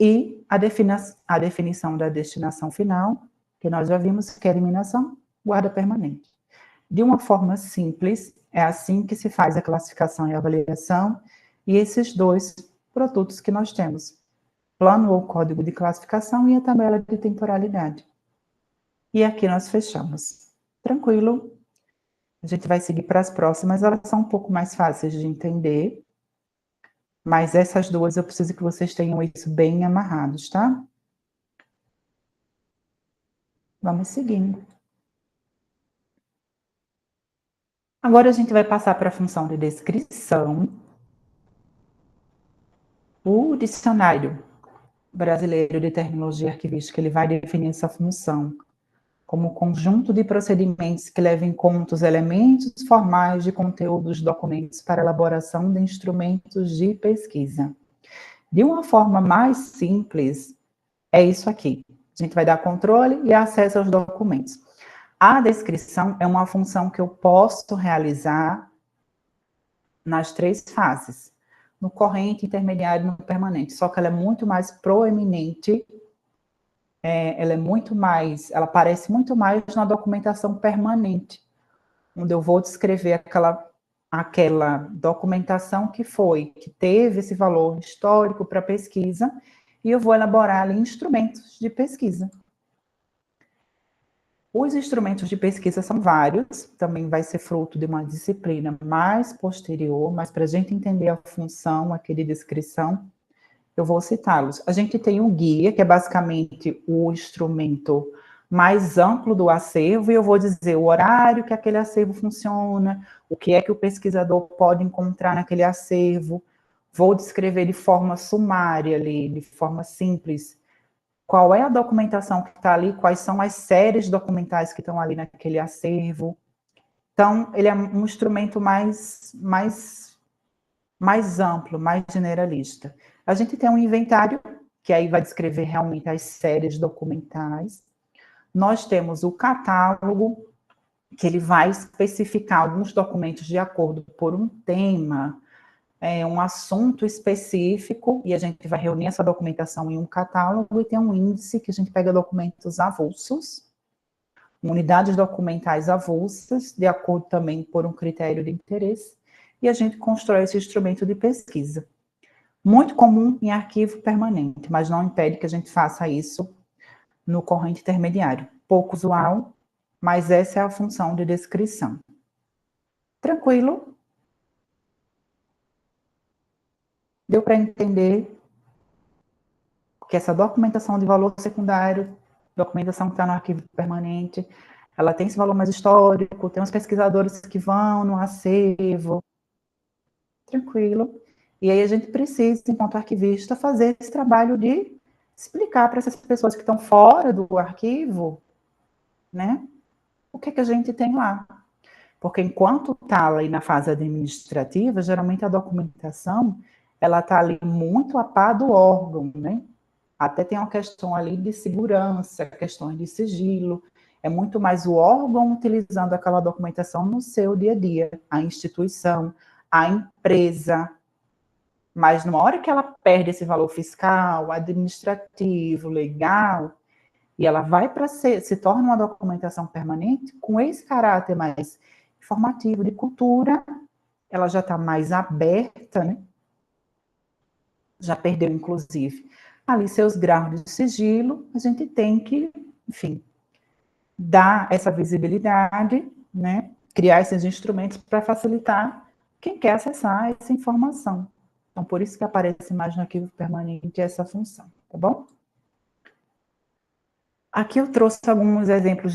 e a definição da destinação final, que nós já vimos que é eliminação, guarda permanente. De uma forma simples, é assim que se faz a classificação e avaliação, e esses dois produtos que nós temos, plano ou código de classificação e a tabela de temporalidade. E aqui nós fechamos. Tranquilo? A gente vai seguir para as próximas, elas são um pouco mais fáceis de entender, mas essas duas eu preciso que vocês tenham isso bem amarrados, tá? Vamos seguindo. Agora a gente vai passar para a função de descrição. O dicionário brasileiro de terminologia arquivística, ele vai definir essa função como conjunto de procedimentos que levam em conta os elementos formais de conteúdo dos documentos para elaboração de instrumentos de pesquisa. De uma forma mais simples, é isso aqui. A gente vai dar controle e acesso aos documentos. A descrição é uma função que eu posso realizar nas 3 fases, no corrente, intermediário e no permanente, só que ela é muito mais proeminente, ela aparece muito mais na documentação permanente, onde eu vou descrever aquela documentação que teve esse valor histórico para pesquisa, e eu vou elaborar ali instrumentos de pesquisa. Os instrumentos de pesquisa são vários, também vai ser fruto de uma disciplina mais posterior, mas para a gente entender a função aqui de descrição, eu vou citá-los. A gente tem o guia, que é basicamente o instrumento mais amplo do acervo, e eu vou dizer o horário que aquele acervo funciona, o que é que o pesquisador pode encontrar naquele acervo, vou descrever de forma sumária ali, de forma simples, qual é a documentação que está ali, quais são as séries documentais que estão ali naquele acervo. Então, ele é um instrumento mais amplo, mais generalista. A gente tem um inventário, que aí vai descrever realmente as séries documentais. Nós temos o catálogo, que ele vai especificar alguns documentos de acordo por um tema, um assunto específico, e a gente vai reunir essa documentação em um catálogo, e tem um índice que a gente pega documentos avulsos, unidades documentais avulsas, de acordo também por um critério de interesse, e a gente constrói esse instrumento de pesquisa. Muito comum em arquivo permanente, mas não impede que a gente faça isso no corrente intermediário. Pouco usual, mas essa é a função de descrição. Tranquilo? Deu para entender que essa documentação de valor secundário, documentação que está no arquivo permanente, ela tem esse valor mais histórico, tem os pesquisadores que vão no acervo. Tranquilo. E aí a gente precisa, enquanto arquivista, fazer esse trabalho de explicar para essas pessoas que estão fora do arquivo, né, o que a gente tem lá. Porque enquanto está ali na fase administrativa, geralmente a documentação, ela está ali muito a par do órgão, né? Até tem uma questão ali de segurança, questões de sigilo. É muito mais o órgão utilizando aquela documentação no seu dia a dia, a instituição, a empresa. Mas numa hora que ela perde esse valor fiscal, administrativo, legal, e ela vai para se torna uma documentação permanente, com esse caráter mais informativo de cultura, ela já está mais aberta, né? Já perdeu, inclusive, ali seus graus de sigilo, a gente tem que, enfim, dar essa visibilidade, né? Criar esses instrumentos para facilitar quem quer acessar essa informação. Então, por isso que aparece mais no arquivo permanente essa função, tá bom? Aqui eu trouxe alguns exemplos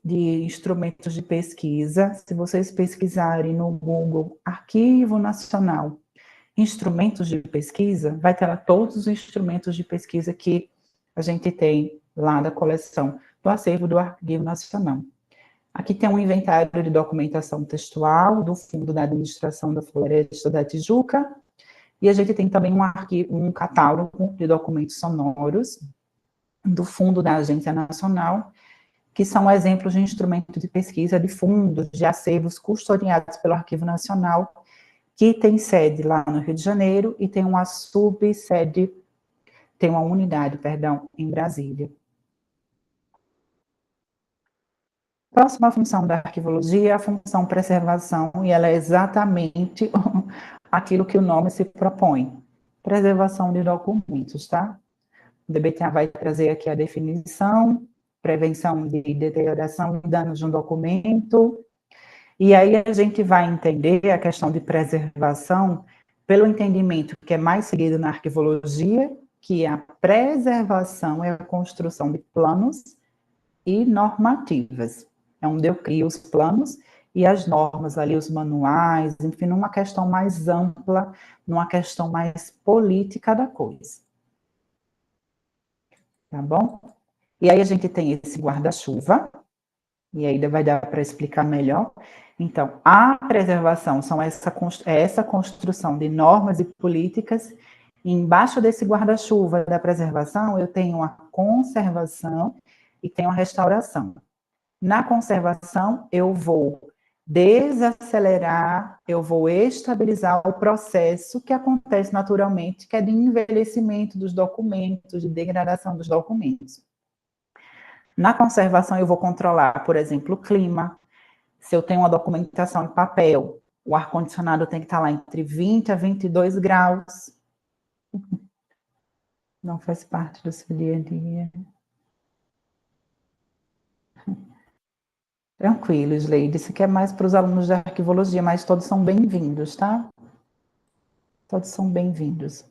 de instrumentos de pesquisa. Se vocês pesquisarem no Google Arquivo Nacional Instrumentos de Pesquisa, vai ter lá todos os instrumentos de pesquisa que a gente tem lá da coleção do acervo do Arquivo Nacional. Aqui tem um inventário de documentação textual do Fundo da Administração da Floresta da Tijuca, e a gente tem também um catálogo de documentos sonoros do Fundo da Agência Nacional, que são exemplos de instrumentos de pesquisa de fundos, de acervos custodiados pelo Arquivo Nacional, que tem sede lá no Rio de Janeiro e tem uma subsede, tem uma unidade, perdão, em Brasília. Próxima função da arquivologia é a função preservação, e ela é exatamente aquilo que o nome se propõe, preservação de documentos, tá? O DBTA vai trazer aqui a definição, prevenção de deterioração e danos de um documento, e aí a gente vai entender a questão de preservação pelo entendimento que é mais seguido na arquivologia, que a preservação é a construção de planos e normativas. É onde eu crio os planos e as normas ali, os manuais, enfim, numa questão mais ampla, numa questão mais política da coisa. Tá bom? E aí a gente tem esse guarda-chuva, e aí vai dar para explicar melhor. Então, a preservação é essa construção de normas e políticas, e embaixo desse guarda-chuva da preservação, eu tenho a conservação e tenho a restauração. Na conservação, eu vou desacelerar, eu vou estabilizar o processo que acontece naturalmente, que é de envelhecimento dos documentos, de degradação dos documentos. Na conservação, eu vou controlar, por exemplo, o clima. Se eu tenho uma documentação em papel, o ar-condicionado tem que estar lá entre 20 a 22 graus. Não faz parte do seu dia a dia. Tranquilo, Sleide. Isso aqui é mais para os alunos de arquivologia, mas todos são bem-vindos, tá? Todos são bem-vindos.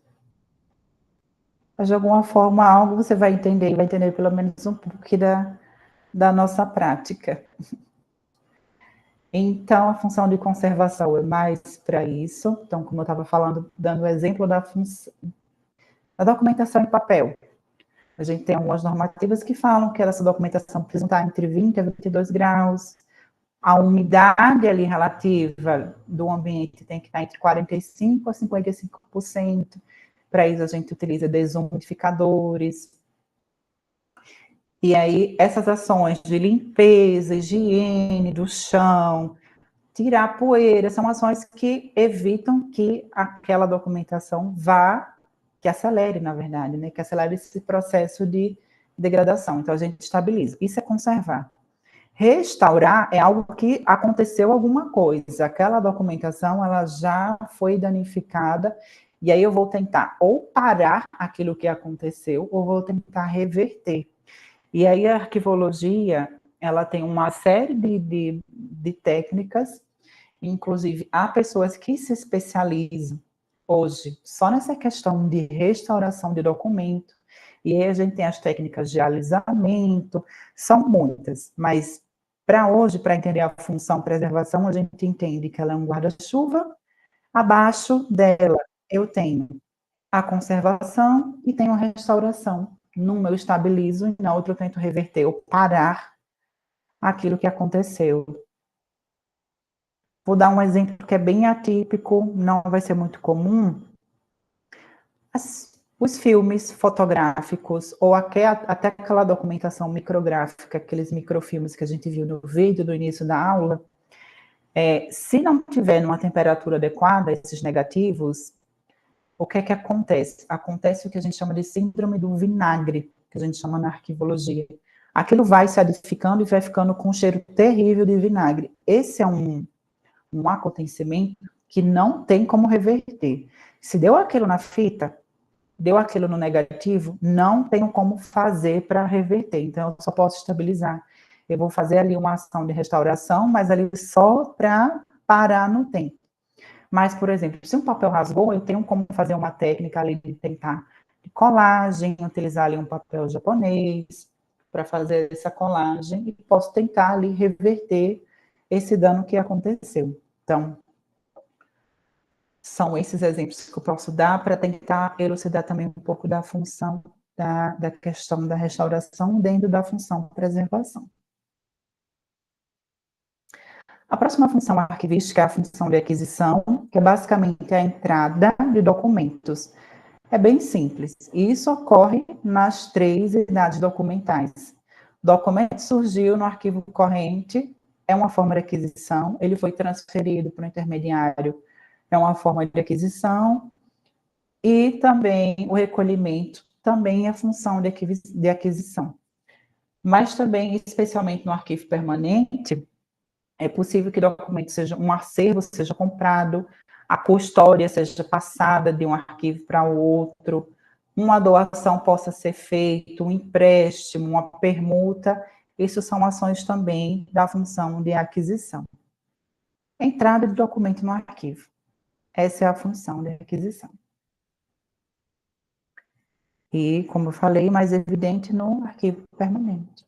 Mas, de alguma forma, algo você vai entender pelo menos um pouco da nossa prática. Então, a função de conservação é mais para isso. Então, como eu estava falando, dando o exemplo da documentação em papel. A gente tem algumas normativas que falam que essa documentação precisa estar entre 20 a 22 graus. A umidade ali relativa do ambiente tem que estar entre 45% a 55%. Para isso, a gente utiliza desumidificadores. E aí, essas ações de limpeza, higiene do chão, tirar poeira, são ações que evitam que aquela documentação que acelere, na verdade, né? Que acelere esse processo de degradação. Então, a gente estabiliza. Isso é conservar. Restaurar é algo que aconteceu alguma coisa. Aquela documentação, ela já foi danificada, e aí eu vou tentar ou parar aquilo que aconteceu, ou vou tentar reverter. E aí a arquivologia, ela tem uma série de técnicas, inclusive há pessoas que se especializam hoje só nessa questão de restauração de documento, e aí a gente tem as técnicas de alisamento, são muitas, mas para hoje, para entender a função preservação, a gente entende que ela é um guarda-chuva, abaixo dela eu tenho a conservação e tenho a restauração, numa eu estabilizo e na outra eu tento reverter ou parar aquilo que aconteceu. Vou dar um exemplo que é bem atípico, não vai ser muito comum. Os filmes fotográficos, ou até aquela documentação micrográfica, aqueles microfilmes que a gente viu no vídeo do início da aula, se não tiver numa temperatura adequada, esses negativos, o que é que acontece? Acontece o que a gente chama de síndrome do vinagre, que a gente chama na arquivologia. Aquilo vai se adificando e vai ficando com um cheiro terrível de vinagre. Esse é um acontecimento que não tem como reverter. Se deu aquilo na fita, deu aquilo no negativo, não tenho como fazer para reverter. Então, eu só posso estabilizar. Eu vou fazer ali uma ação de restauração, mas ali só para parar no tempo. Mas, por exemplo, se um papel rasgou, eu tenho como fazer uma técnica ali de tentar de colagem, utilizar ali um papel japonês para fazer essa colagem e posso tentar ali reverter esse dano que aconteceu. Então, são esses exemplos que eu posso dar para tentar elucidar também um pouco da função da questão da restauração dentro da função preservação. A próxima função arquivística é a função de aquisição, que é basicamente a entrada de documentos. É bem simples, e isso ocorre nas 3 idades documentais. O documento surgiu no arquivo corrente, é uma forma de aquisição, ele foi transferido para o intermediário, é uma forma de aquisição, e também o recolhimento, também é função de aquisição. Mas também, especialmente no arquivo permanente, é possível que documento seja, um acervo seja comprado, a custódia seja passada de um arquivo para o outro, uma doação possa ser feita, um empréstimo, uma permuta, isso são ações também da função de aquisição. Entrada de documento no arquivo. Essa é a função de aquisição. E, como eu falei, mais evidente no arquivo permanente.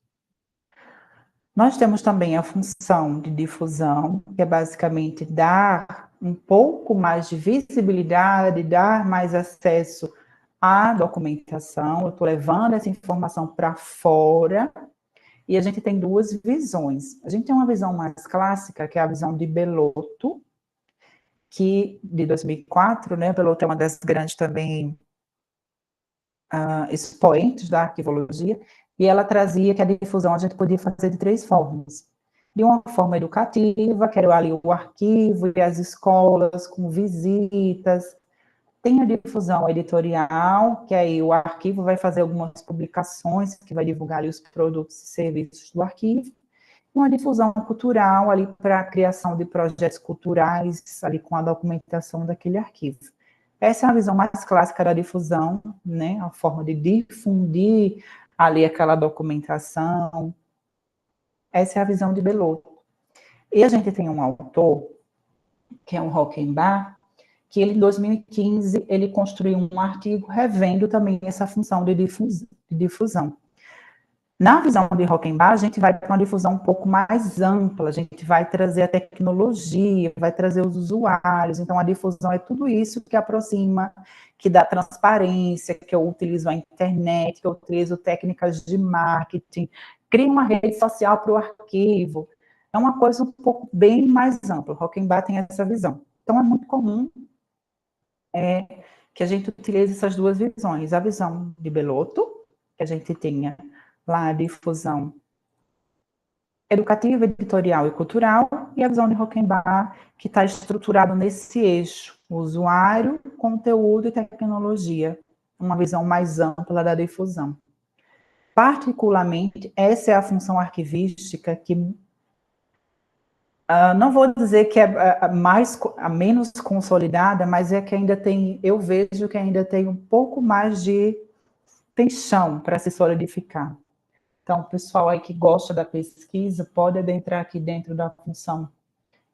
Nós temos também a função de difusão, que é basicamente dar um pouco mais de visibilidade, dar mais acesso à documentação. Eu estou levando essa informação para fora, e a gente tem 2 visões. A gente tem uma visão mais clássica, que é a visão de Bellotto, que de 2004, né? Bellotto é uma das grandes também expoentes da arquivologia, e ela trazia que a difusão a gente podia fazer de 3 formas. De uma forma educativa, que era ali o arquivo e as escolas com visitas. Tem a difusão editorial, que aí o arquivo vai fazer algumas publicações, que vai divulgar ali os produtos e serviços do arquivo. Uma difusão cultural ali para a criação de projetos culturais, ali com a documentação daquele arquivo. Essa é a visão mais clássica da difusão, né? A forma de difundir ali aquela documentação. Essa é a visão de Bellotto. E a gente tem um autor, que é um Rockenbach, que ele, em 2015, ele construiu um artigo revendo também essa função de difusão. Na visão de Rockenbach, a gente vai para uma difusão um pouco mais ampla, a gente vai trazer a tecnologia, vai trazer os usuários, então a difusão é tudo isso que aproxima, que dá transparência, que eu utilizo a internet, que eu utilizo técnicas de marketing, cria uma rede social para o arquivo, é uma coisa um pouco bem mais ampla. Rockenbach tem essa visão. Então, é muito comum que a gente utilize essas 2 visões. A visão de Bellotto, que a gente tenha lá a difusão educativa, editorial e cultural, e a visão de Rockenbach, que está estruturado nesse eixo, usuário, conteúdo e tecnologia, uma visão mais ampla da difusão. Particularmente, essa é a função arquivística que não vou dizer que é a menos consolidada, mas é que ainda tem, eu vejo que ainda tem um pouco mais de chão para se solidificar. Então, o pessoal aí que gosta da pesquisa pode adentrar aqui dentro da função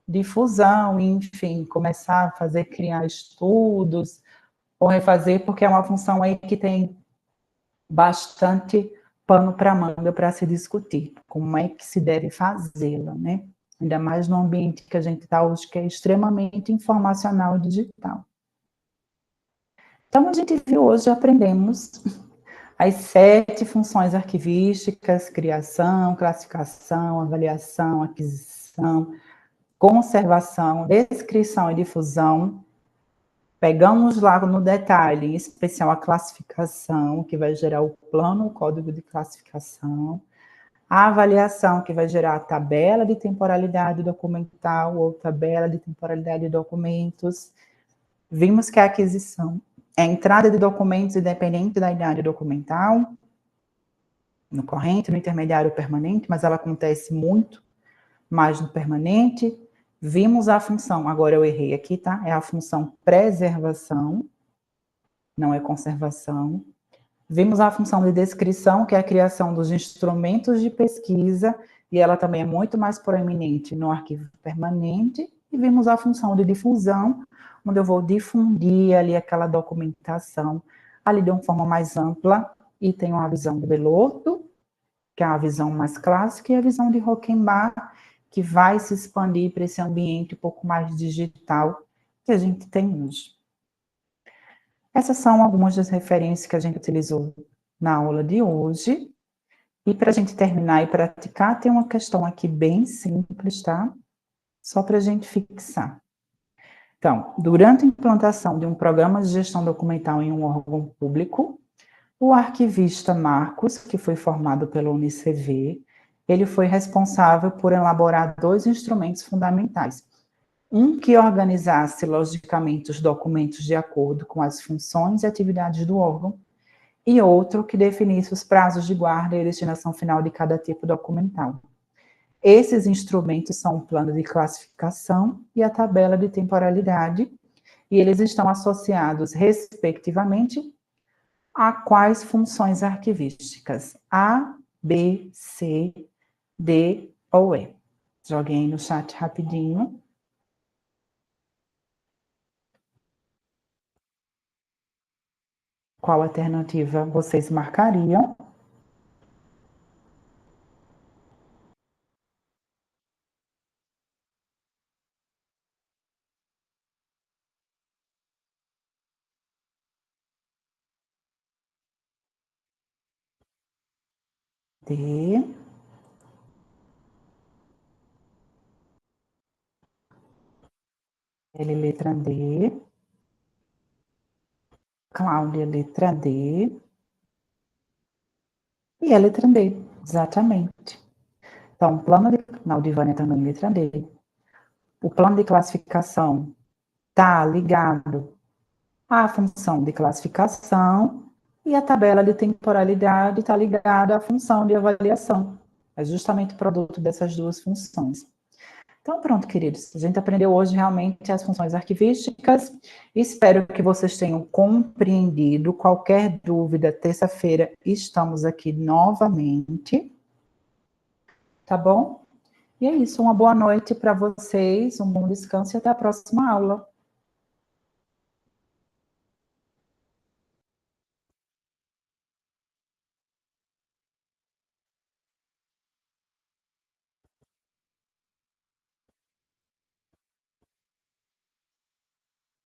difusão, enfim, começar a fazer, criar estudos, ou refazer, porque é uma função aí que tem bastante pano para manga para se discutir, como é que se deve fazê-la, né? Ainda mais no ambiente que a gente está hoje, que é extremamente informacional e digital. Então, a gente viu hoje, aprendemos as 7 funções arquivísticas: criação, classificação, avaliação, aquisição, conservação, descrição e difusão. Pegamos lá no detalhe, em especial a classificação, que vai gerar o plano, o código de classificação, a avaliação, que vai gerar a tabela de temporalidade documental ou tabela de temporalidade de documentos. Vimos que a aquisição é a entrada de documentos independente da idade documental, no corrente, no intermediário permanente, mas ela acontece muito mais no permanente. Vimos a função, agora eu errei aqui, tá? É a função preservação, não é conservação. Vimos a função de descrição, que é a criação dos instrumentos de pesquisa, e ela também é muito mais proeminente no arquivo permanente. E vimos a função de difusão, onde eu vou difundir ali aquela documentação, ali de uma forma mais ampla, e tenho a visão do Belotto, que é a visão mais clássica, e a visão de Rockenbach, que vai se expandir para esse ambiente um pouco mais digital que a gente tem hoje. Essas são algumas das referências que a gente utilizou na aula de hoje. E para a gente terminar e praticar, tem uma questão aqui bem simples, tá? Só para a gente fixar. Então, durante a implantação de um programa de gestão documental em um órgão público, o arquivista Marcos, que foi formado pela UniCV, ele foi responsável por elaborar 2 instrumentos fundamentais. Um que organizasse logicamente os documentos de acordo com as funções e atividades do órgão, e outro que definisse os prazos de guarda e destinação final de cada tipo documental. Esses instrumentos são o plano de classificação e a tabela de temporalidade, e eles estão associados, respectivamente, a quais funções arquivísticas? A, B, C, D ou E? Joguei aí no chat rapidinho. Qual alternativa vocês marcariam? D. L, letra D. Cláudia, letra D. E a letra D, exatamente. Então, o plano de... Não, Divânia também, letra D. O plano de classificação está ligado à função de classificação e a tabela de temporalidade está ligada à função de avaliação. É justamente o produto dessas 2 funções. Então, pronto, queridos. A gente aprendeu hoje realmente as funções arquivísticas. Espero que vocês tenham compreendido. Qualquer dúvida, terça-feira estamos aqui novamente. Tá bom? E é isso. Uma boa noite para vocês, um bom descanso e até a próxima aula.